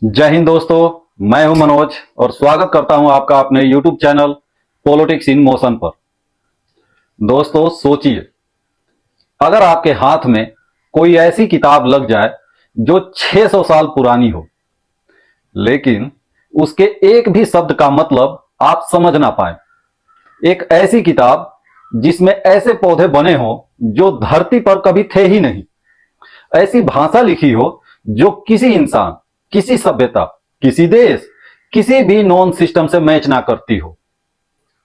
जय हिंद दोस्तों। मैं हूं मनोज और स्वागत करता हूं आपका अपने YouTube channel politics in motion पर। दोस्तों सोचिए, अगर आपके हाथ में कोई ऐसी किताब लग जाए जो 600 साल पुरानी हो, लेकिन उसके एक भी शब्द का मतलब आप समझ ना पाए। एक ऐसी किताब जिसमें ऐसे पौधे बने हो जो धरती पर कभी थे ही नहीं, ऐसी भाषा लिखी हो जो किसी इंसान, किसी सभ्यता, किसी देश, किसी भी नॉन सिस्टम से मैच ना करती हो,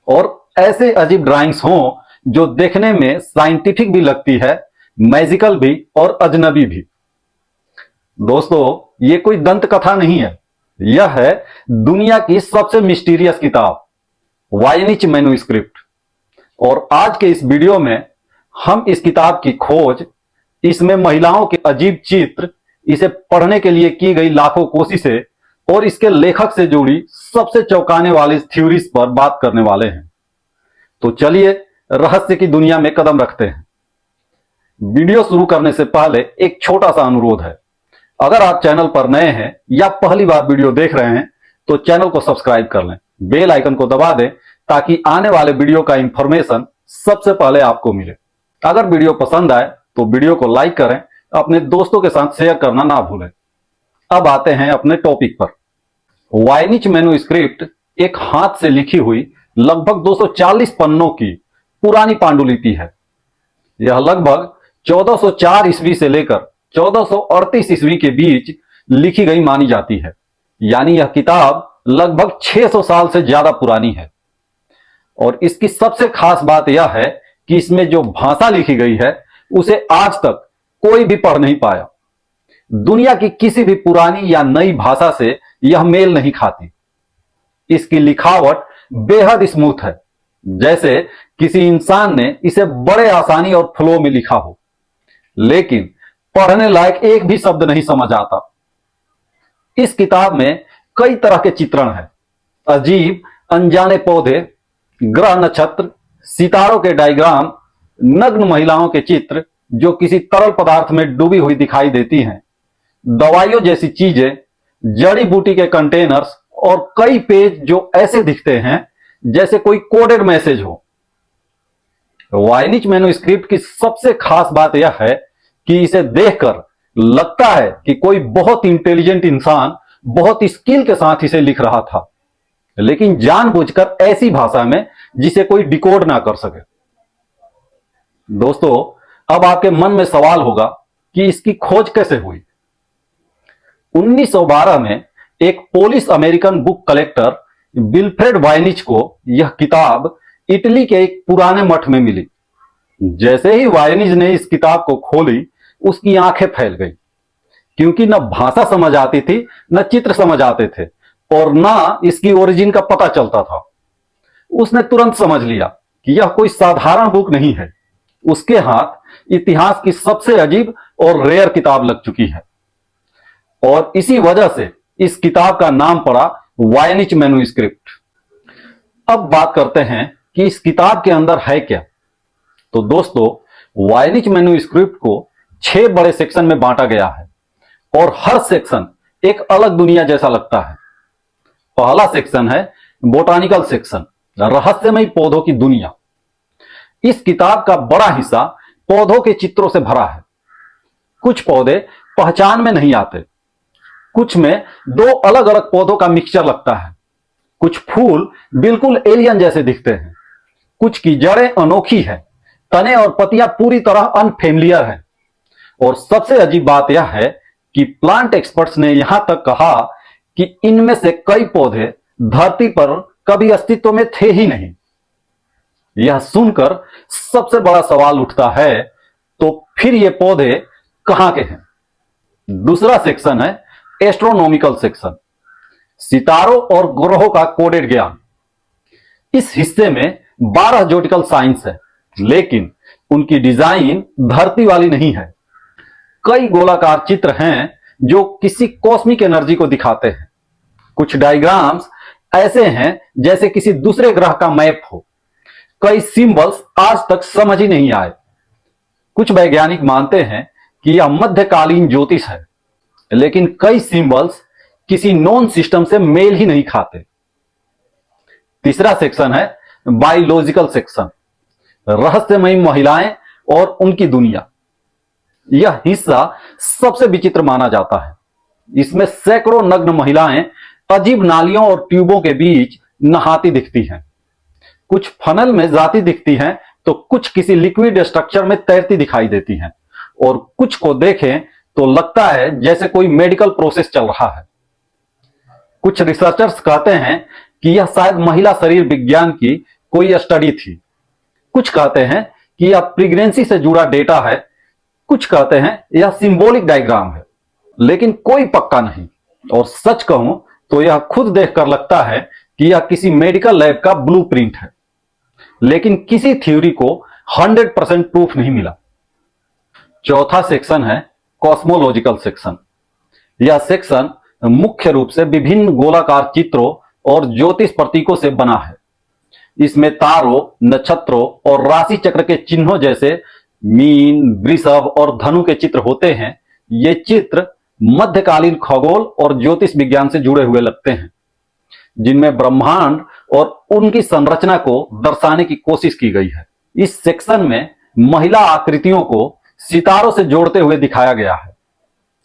और ऐसे अजीब ड्राइंग्स हों जो देखने में साइंटिफिक भी लगती है, मैजिकल भी और अजनबी भी। दोस्तों, ये कोई दंत कथा नहीं है, यह है दुनिया की सबसे मिस्टीरियस किताब, वायनिच मैन्युस्क्रिप्ट। और आज के इस वीडियो में हम इस किताब की खोज, इसमें महिलाओं के अजीब चित्र, इसे पढ़ने के लिए की गई लाखों कोशिशें और इसके लेखक से जुड़ी सबसे चौंकाने वाली थ्योरीज पर बात करने वाले हैं। तो चलिए रहस्य की दुनिया में कदम रखते हैं। वीडियो शुरू करने से पहले एक छोटा सा अनुरोध है। अगर आप चैनल पर नए हैं या पहली बार वीडियो देख रहे हैं तो चैनल को सब्सक्राइब कर लें, बेल आइकन को दबा दें ताकि आने वाले वीडियो का इंफॉर्मेशन सबसे पहले आपको मिले। अगर वीडियो पसंद आए तो वीडियो को लाइक करें, अपने दोस्तों के साथ शेयर करना ना भूलें। अब आते हैं अपने टॉपिक पर। वायनिच मैन्युस्क्रिप्ट एक हाथ से लिखी हुई लगभग 240 पन्नों की पुरानी पांडुलिपि है। यह लगभग 1404 ईस्वी से लेकर 1438 ईस्वी के बीच लिखी गई मानी जाती है, यानी यह किताब लगभग 600 साल से ज्यादा पुरानी है। और इसकी सबसे खास बात यह है कि इसमें जो भाषा लिखी गई है उसे आज तक कोई भी पढ़ नहीं पाया। दुनिया की किसी भी पुरानी या नई भाषा से यह मेल नहीं खाती। इसकी लिखावट बेहद स्मूथ है, जैसे किसी इंसान ने इसे बड़े आसानी और फ्लो में लिखा हो, लेकिन पढ़ने लायक एक भी शब्द नहीं समझ आता। इस किताब में कई तरह के चित्रण हैं, अजीब अनजाने पौधे, ग्रह नक्षत्र, सितारों के डायग्राम, नग्न महिलाओं के चित्र जो किसी तरल पदार्थ में डूबी हुई दिखाई देती हैं, दवाइयों जैसी चीजें, जड़ी बूटी के कंटेनर्स और कई पेज जो ऐसे दिखते हैं जैसे कोई कोडेड मैसेज हो। वायनिच मैन्युस्क्रिप्ट की सबसे खास बात यह है कि इसे देखकर लगता है कि कोई बहुत इंटेलिजेंट इंसान बहुत स्किल के साथ इसे लिख रहा था, लेकिन जानबूझकर ऐसी भाषा में जिसे कोई डिकोड ना कर सके। दोस्तों, अब आपके मन में सवाल होगा कि इसकी खोज कैसे हुई। 1912 में एक Polish American book collector Wilfrid Voynich को यह किताब इटली के एक पुराने मठ में मिली। जैसे ही वायनिच ने इस किताब को खोली, उसकी आंखें फैल गई, क्योंकि न भाषा समझ आती थी, न चित्र समझ आते थे, और न इसकी ओरिजिन का पता चलता था। उसने तुरंत समझ लिया कि यह कोई साधारण बुक नहीं है। उसके हाथ इतिहास की सबसे अजीब और रेयर किताब लग चुकी है, और इसी वजह से इस किताब का नाम पड़ा वायनिच मैन्युस्क्रिप्ट। अब बात करते हैं कि इस किताब के अंदर है क्या। तो दोस्तों, वायनिच मैन्युस्क्रिप्ट को 6 बड़े सेक्शन में बांटा गया है, और हर सेक्शन एक अलग दुनिया जैसा लगता है। पहला सेक्शन है बोटानिकल सेक्शन, रहस्यमय पौधों की दुनिया। इस किताब का बड़ा हिस्सा पौधों के चित्रों से भरा है। कुछ पौधे पहचान में नहीं आते, कुछ में 2 अलग अलग पौधों का मिक्सचर लगता है, कुछ फूल बिल्कुल एलियन जैसे दिखते हैं, कुछ की जड़ें अनोखी हैं, तने और पत्तियां पूरी तरह अनफेमिलियर हैं। और सबसे अजीब बात यह है कि प्लांट एक्सपर्ट्स ने यहां तक कहा कि इनमें से कई पौधे धरती पर कभी अस्तित्व में थे ही नहीं। यह सुनकर सबसे बड़ा सवाल उठता है, तो फिर ये पौधे कहां के हैं। दूसरा सेक्शन है एस्ट्रोनॉमिकल सेक्शन, सितारों और ग्रहों का कोडेड ज्ञान। इस हिस्से में 12 ज्योटिकल साइंस है, लेकिन उनकी डिजाइन धरती वाली नहीं है। कई गोलाकार चित्र हैं जो किसी कॉस्मिक एनर्जी को दिखाते हैं। कुछ डायग्राम्स ऐसे हैं जैसे किसी दूसरे ग्रह का मैप हो। कई सिंबल्स आज तक समझ ही नहीं आए। कुछ वैज्ञानिक मानते हैं कि यह मध्यकालीन ज्योतिष है, लेकिन कई सिंबल्स किसी नॉन सिस्टम से मेल ही नहीं खाते। तीसरा सेक्शन है बायोलॉजिकल सेक्शन, रहस्यमयी महिलाएं और उनकी दुनिया। यह हिस्सा सबसे विचित्र माना जाता है। इसमें सैकड़ों नग्न महिलाएं अजीब नालियों और ट्यूबों के बीच नहाती दिखती हैं। कुछ फनल में जाती दिखती हैं तो कुछ किसी लिक्विड स्ट्रक्चर में तैरती दिखाई देती हैं, और कुछ को देखें तो लगता है जैसे कोई मेडिकल प्रोसेस चल रहा है। कुछ रिसर्चर्स कहते हैं कि यह शायद महिला शरीर विज्ञान की कोई स्टडी थी। कुछ कहते हैं कि यह प्रेगनेंसी से जुड़ा डेटा है। कुछ कहते हैं यह सिंबॉलिक डायग्राम है, लेकिन कोई पक्का नहीं। और सच कहूं तो यह खुद देखकर लगता है कि यह किसी मेडिकल लैब का ब्लूप्रिंट है, लेकिन किसी थ्योरी को 100% प्रूफ नहीं मिला। चौथा सेक्शन है कॉस्मोलॉजिकल सेक्शन। यह सेक्शन मुख्य रूप से विभिन्न गोलाकार चित्रों और ज्योतिष प्रतीकों से बना है। इसमें तारों, नक्षत्रों और राशि चक्र के चिन्हों जैसे मीन, वृषभ और धनु के चित्र होते हैं। ये चित्र मध्यकालीन खगोल और ज्योतिष विज्ञान से जुड़े हुए लगते हैं, जिनमें ब्रह्मांड और उनकी संरचना को दर्शाने की कोशिश की गई है। इस सेक्शन में महिला आकृतियों को सितारों से जोड़ते हुए दिखाया गया है।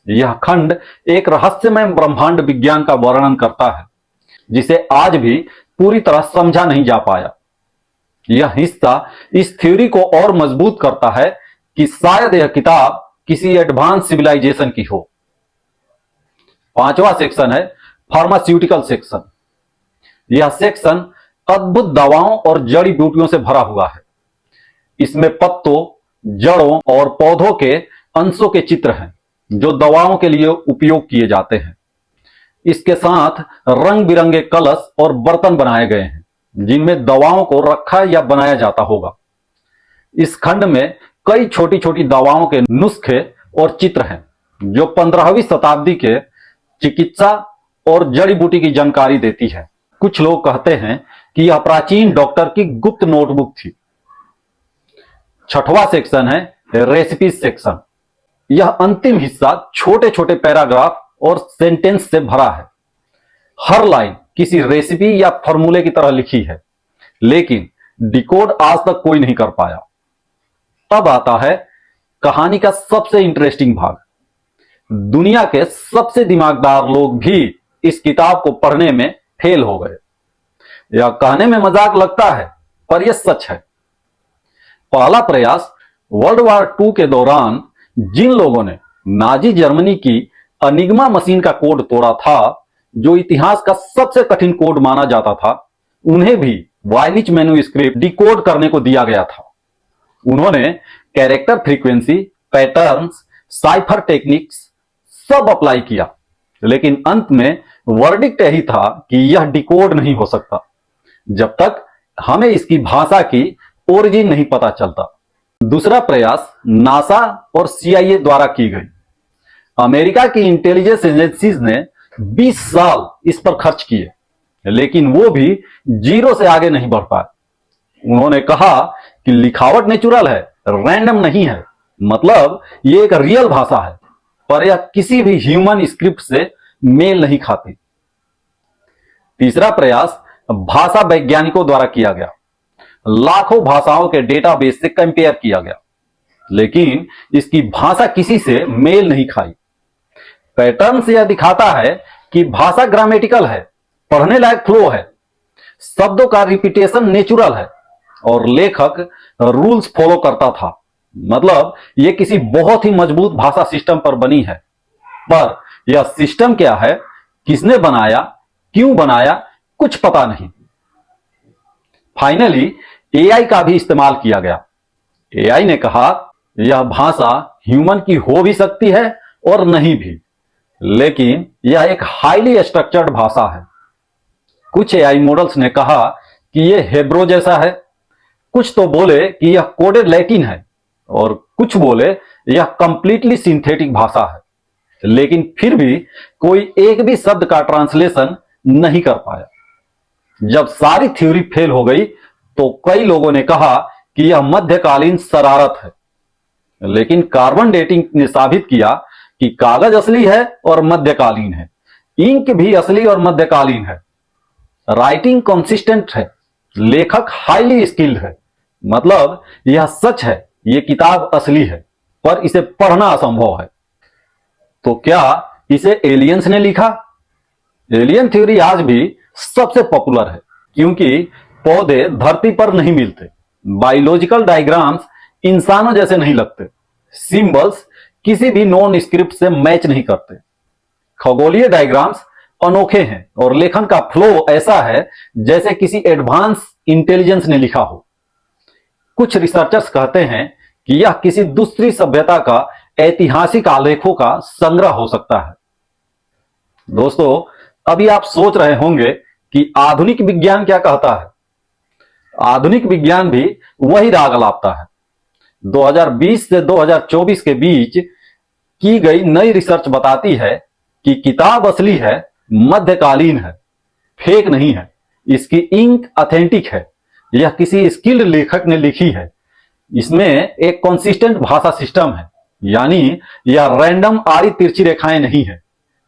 यह खंड एक रहस्यमय ब्रह्मांड विज्ञान का वर्णन करता है, जिसे आज भी पूरी तरह समझा नहीं जा पाया। यह हिस्सा इस थ्योरी को और मजबूत करता है कि शायद यह किताब किसी एडवांस सिविलाइजेशन की हो। पांचवा सेक्शन है फार्मास्यूटिकल सेक्शन। यह सेक्शन अद्भुत दवाओं और जड़ी बूटियों से भरा हुआ है। इसमें पत्तों, जड़ों और पौधों के अंशों के चित्र हैं जो दवाओं के लिए उपयोग किए जाते हैं। इसके साथ रंग बिरंगे कलश और बर्तन बनाए गए हैं जिनमें दवाओं को रखा या बनाया जाता होगा। इस खंड में कई छोटी छोटी दवाओं के नुस्खे और चित्र हैं जो 15वीं शताब्दी के चिकित्सा और जड़ी बूटी की जानकारी देती है। कुछ लोग कहते हैं कि यह प्राचीन डॉक्टर की गुप्त नोटबुक थी। छठवां सेक्शन है रेसिपी सेक्शन। यह अंतिम हिस्सा छोटे छोटे पैराग्राफ और सेंटेंस से भरा है। हर लाइन किसी रेसिपी या फॉर्मूले की तरह लिखी है, लेकिन डिकोड आज तक कोई नहीं कर पाया। तब आता है कहानी का सबसे इंटरेस्टिंग भाग। दुनिया के सबसे दिमागदार लोग भी इस किताब को पढ़ने में फेल हो गए। यह कहने में मजाक लगता है, पर यह सच है। पहला प्रयास वर्ल्ड वार II के दौरान जिन लोगों ने नाजी जर्मनी की अनिग्मा मशीन का कोड तोड़ा था, जो इतिहास का सबसे कठिन कोड माना जाता था, उन्हें भी वायनिच मैन्युस्क्रिप्ट डिकोड करने को दिया गया था। उन्होंने character frequency, patterns, cipher techniques सब अप्लाई किया, लेकिन अंत में वर्डिक्ट यही था कि यह डिकोड नहीं हो सकता जब तक हमें इसकी भाषा की ओरिजिन नहीं पता चलता। दूसरा प्रयास नासा और CIA द्वारा की गई। अमेरिका की इंटेलिजेंस एजेंसीज ने 20 साल इस पर खर्च किए, लेकिन वो भी 0 से आगे नहीं बढ़ पाए। उन्होंने कहा कि लिखावट नेचुरल है, रैंडम नहीं है, मतलब ये एक रियल भाषा है, पर यह किसी भी ह्यूमन स्क्रिप्ट से मेल नहीं खाती। तीसरा प्रयास भाषा वैज्ञानिकों द्वारा किया गया। लाखों भाषाओं के डेटाबेस से कंपेयर किया गया, लेकिन इसकी भाषा किसी से मेल नहीं खाई। पैटर्न से यह दिखाता है कि भाषा ग्रामेटिकल है, पढ़ने लायक फ्लो है, शब्दों का रिपीटेशन नेचुरल है, और लेखक रूल्स फॉलो करता था। मतलब यह किसी बहुत ही मजबूत भाषा सिस्टम पर बनी है। पर यह सिस्टम क्या है, किसने बनाया, क्यों बनाया, कुछ पता नहीं। फाइनली AI का भी इस्तेमाल किया गया। AI ने कहा यह भाषा ह्यूमन की हो भी सकती है और नहीं भी, लेकिन यह एक हाईली स्ट्रक्चर्ड भाषा है। कुछ AI मॉडल्स ने कहा कि यह हेब्रो जैसा है, कुछ तो बोले कि यह कोडेड लैटिन है, और कुछ बोले यह कंप्लीटली सिंथेटिक भाषा है। लेकिन फिर भी कोई एक भी शब्द का ट्रांसलेशन नहीं कर पाया। जब सारी थ्योरी फेल हो गई तो कई लोगों ने कहा कि यह मध्यकालीन शरारत है, लेकिन कार्बन डेटिंग ने साबित किया कि कागज असली है और मध्यकालीन है। इंक भी असली और मध्यकालीन है, राइटिंग कंसिस्टेंट है, लेखक हाईली स्किल्ड है। मतलब यह सच है, यह किताब असली है, पर इसे पढ़ना असंभव है। तो क्या इसे एलियंस ने लिखा? एलियन थ्योरी आज भी सबसे पॉपुलर है, क्योंकि पौधे धरती पर नहीं मिलते, बायोलॉजिकल डायग्राम्स इंसानों जैसे नहीं लगते, सिंबल्स किसी भी नॉन स्क्रिप्ट से मैच नहीं करते, खगोलीय डायग्राम्स अनोखे हैं और लेखन का फ्लो ऐसा है जैसे किसी एडवांस इंटेलिजेंस ने लिखा हो। कुछ रिसर्चर्स कहते हैं कि यह किसी दूसरी सभ्यता का ऐतिहासिक आलेखों का संग्रह हो सकता है। दोस्तों, अभी आप सोच रहे होंगे कि आधुनिक विज्ञान क्या कहता है। आधुनिक विज्ञान भी वही राग अलापता है। 2020 से 2024 के बीच की गई नई रिसर्च बताती है कि किताब असली है, मध्यकालीन है, फेक नहीं है, इसकी इंक ऑथेंटिक है, यह किसी स्किल्ड लेखक ने लिखी है, इसमें एक कंसिस्टेंट भाषा सिस्टम है, यानी यह रैंडम आड़ी तिरछी रेखाएं नहीं है।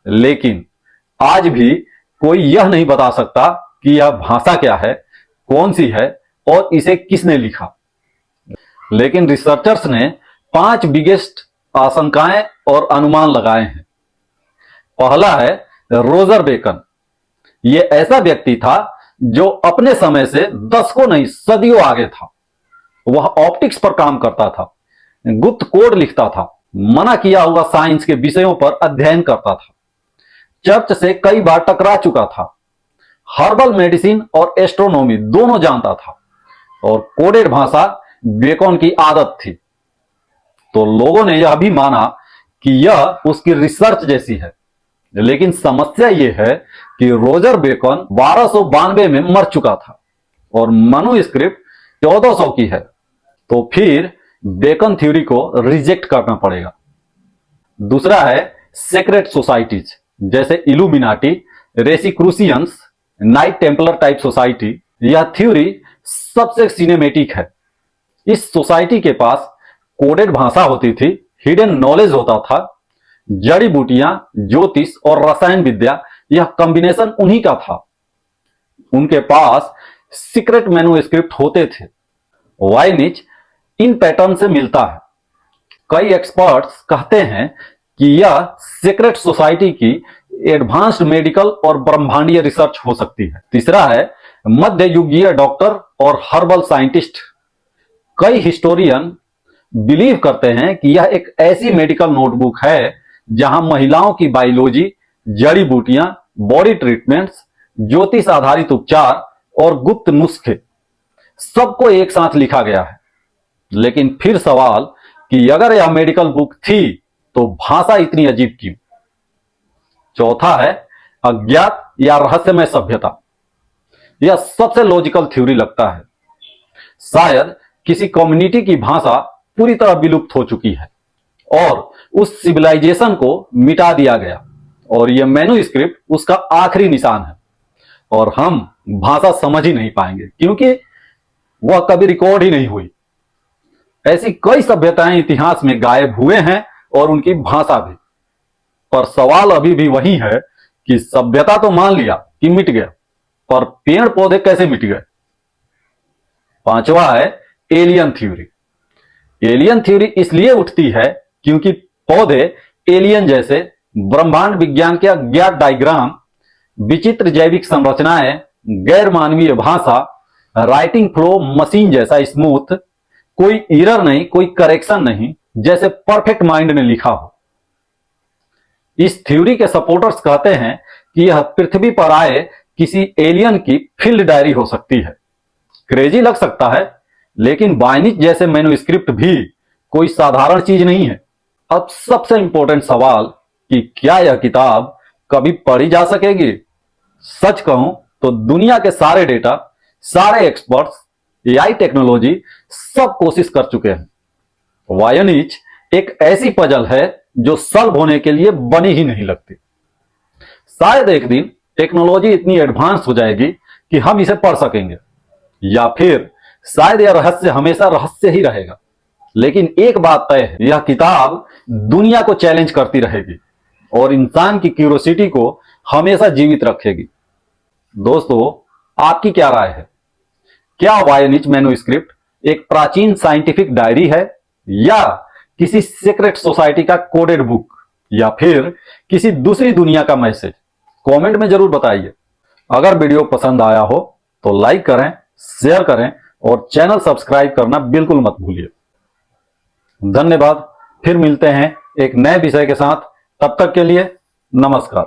लेकिन आज भी कोई यह नहीं बता सकता कि यह भाषा क्या है, कौन सी है और इसे किसने लिखा। लेकिन रिसर्चर्स ने 5 बिगेस्ट आशंकाएं और अनुमान लगाए हैं। पहला है रोजर बेकन। यह ऐसा व्यक्ति था जो अपने समय से दशकों नहीं सदियों आगे था। वह ऑप्टिक्स पर काम करता था, गुप्त कोड लिखता था, मना किया हुआ साइंस के विषयों पर अध्ययन करता था, चर्च से कई बार टकरा चुका था, हर्बल मेडिसिन और एस्ट्रोनॉमी दोनों जानता था और कोडेड भाषा बेकन की आदत थी। तो लोगों ने यह भी माना कि यह उसकी रिसर्च जैसी है। लेकिन समस्या यह है कि रोजर बेकन 1292 में मर चुका था और मनुस्क्रिप्ट 1400 की है। तो फिर बेकन थ्योरी को रिजेक्ट करना पड़ेगा। दूसरा है सीक्रेट सोसाइटीज, जैसे Illuminati, Rosicrucians, Knight Templar type society. यह थ्योरी सबसे सिनेमेटिक है। इस सोसाइटी के पास कोडेड भाषा होती थी, हिडन नॉलेज होता था, जड़ी बूटियां, ज्योतिष और रसायन विद्या, यह कॉम्बिनेशन उन्हीं का था। उनके पास सीक्रेट मैन्युस्क्रिप्ट होते थे। वाइनिच इन पैटर्न से मिलता है। कई एक्सपर्ट्स कहते हैं कि यह सीक्रेट सोसाइटी की एडवांस्ड मेडिकल और ब्रह्मांडीय रिसर्च हो सकती है। तीसरा है मध्य युगीय डॉक्टर और हर्बल साइंटिस्ट। कई हिस्टोरियन बिलीव करते हैं कि यह एक ऐसी मेडिकल नोटबुक है जहां महिलाओं की बायोलॉजी, जड़ी बूटियां, बॉडी ट्रीटमेंट्स, ज्योतिष आधारित उपचार और गुप्त नुस्खे सबको एक साथ लिखा गया है। लेकिन फिर सवाल कि अगर यह मेडिकल बुक थी तो भाषा इतनी अजीब क्यों? चौथा है अज्ञात या रहस्यमय सभ्यता। यह सबसे लॉजिकल थ्योरी लगता है। शायद किसी कम्युनिटी की भाषा पूरी तरह विलुप्त हो चुकी है और उस सिविलाइजेशन को मिटा दिया गया और यह मैन्युस्क्रिप्ट उसका आखिरी निशान है और हम भाषा समझ ही नहीं पाएंगे क्योंकि वह कभी रिकॉर्ड ही नहीं हुई। ऐसी कई सभ्यताएं इतिहास में गायब हुए हैं और उनकी भाषा भी। पर सवाल अभी भी वही है कि सभ्यता तो मान लिया कि मिट गया, पर पेड़ पौधे कैसे मिट गए? पांचवा है एलियन थ्योरी। एलियन थ्योरी इसलिए उठती है क्योंकि पौधे एलियन जैसे ब्रह्मांड विज्ञान के अज्ञात डायग्राम, विचित्र जैविक संरचनाएं, गैर मानवीय भाषा, राइटिंग फ्लो मशीन जैसा स्मूथ, कोई एरर नहीं, कोई करेक्शन नहीं, जैसे परफेक्ट माइंड ने लिखा हो। इस थ्योरी के सपोर्टर्स कहते हैं कि यह पृथ्वी पर आए किसी एलियन की फील्ड डायरी हो सकती है। क्रेजी लग सकता है, लेकिन वाइनिच जैसे मैन्युस्क्रिप्ट भी कोई साधारण चीज नहीं है। अब सबसे इंपॉर्टेंट सवाल कि क्या यह किताब कभी पढ़ी जा सकेगी? सच कहूं तो दुनिया के सारे डेटा, सारे एक्सपर्ट्स, एआई टेक्नोलॉजी सब कोशिश कर चुके हैं। वाइनिच एक ऐसी पजल है जो सॉल्व होने के लिए बनी ही नहीं लगती। शायद एक दिन टेक्नोलॉजी इतनी एडवांस हो जाएगी कि हम इसे पढ़ सकेंगे, या फिर शायद यह रहस्य हमेशा रहस्य ही रहेगा। लेकिन एक बात तय है, यह किताब दुनिया को चैलेंज करती रहेगी और इंसान की क्यूरियोसिटी को हमेशा जीवित रखेगी। दोस्तों, आपकी क्या राय है? क्या वॉयनिच मैन्युस्क्रिप्ट एक प्राचीन साइंटिफिक डायरी है, या किसी सीक्रेट सोसाइटी का कोडेड बुक, या फिर किसी दूसरी दुनिया का मैसेज? कमेंट में जरूर बताइए। अगर वीडियो पसंद आया हो तो लाइक करें, शेयर करें और चैनल सब्सक्राइब करना बिल्कुल मत भूलिए। धन्यवाद। फिर मिलते हैं एक नए विषय के साथ। तब तक के लिए नमस्कार।